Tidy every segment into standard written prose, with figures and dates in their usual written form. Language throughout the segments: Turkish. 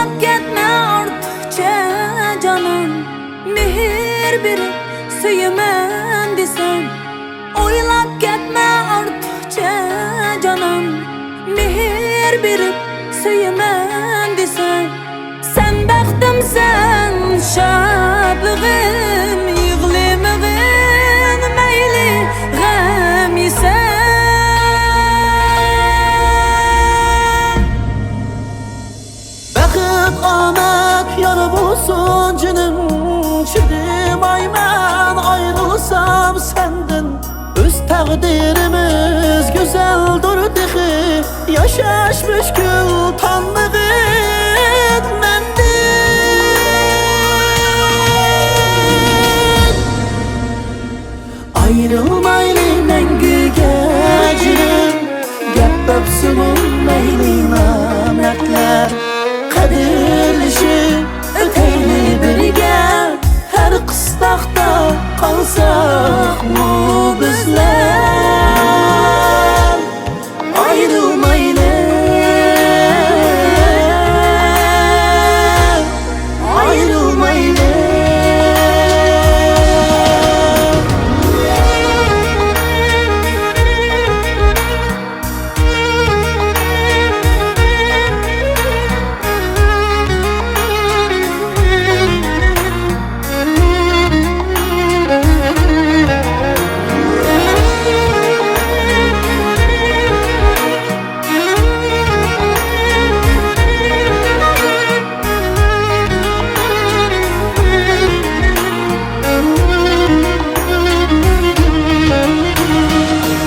Oylap ketme ortiqcha canım, mehr berip süyümen desem. Oylap ketme ortiqcha canım, mehr berip süyümen desem. Sen baxtimsan şadligim, yig'limig'in mayli g'am yesam. Baxit omad yor bo'lsin jinim, chidamayman ayrılsam senden. Öz taqdirimiz go'zaldir dehi, yashash mushkul tanmag'in mendek. Ayrılmayli menguga jinim, gap topsin mayli namatlar. Qadirlashib o'tayli birga, har qisloqda qolsaqmi bizlar. Ayrılmayli, ayrılmayli.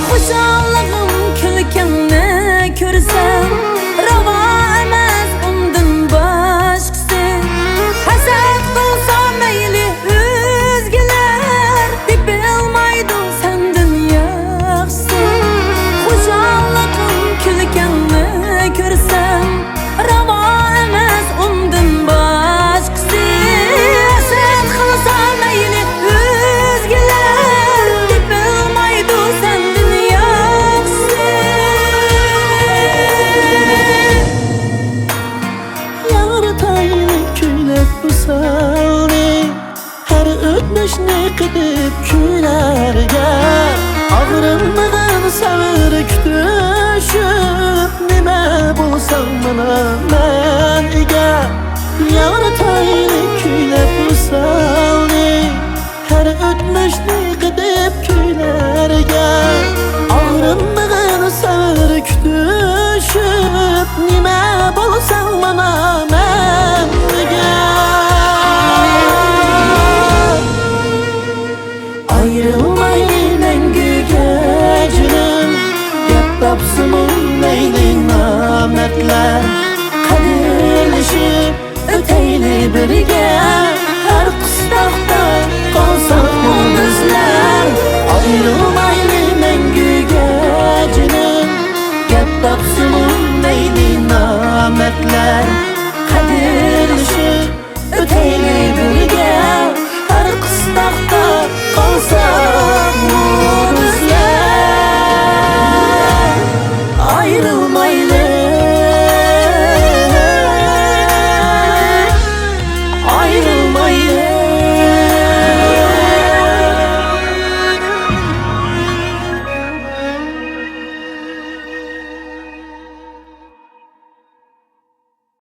Xuşalligim kulkanni ko'rsam, ravo emas undan boshqasi. Hasad qilsa mayli o'zgalar, deb bilmaydi sendan yaxshisi. Xuşalligim kulkanni ko'rsam, ravo emas undan boshqasi. Hasad qilsa mayli o'zgalar, deb bilmaydi sendan yaxshisi. Yaratayli kuylab bu salni, har o'tmishni qidib kuylarga. Og'rinmagan sabr kutishib, nima bo'lsam mana men ega. Yaratayli kuylab bu salni, har o'tmishni qidib kuylarga. Og'rinmagan sabr kutishib, nima bo'lsam mana men ega. Ayrılmayli menguga jinim, gap topsin mayli namatlar. Qadirlashib o'tayli birga, har qisloqda qolsaqmi bizlar. Ayrılmayli menguga jinim, gap topsin mayli namatlar. Qadirlashib o'tayli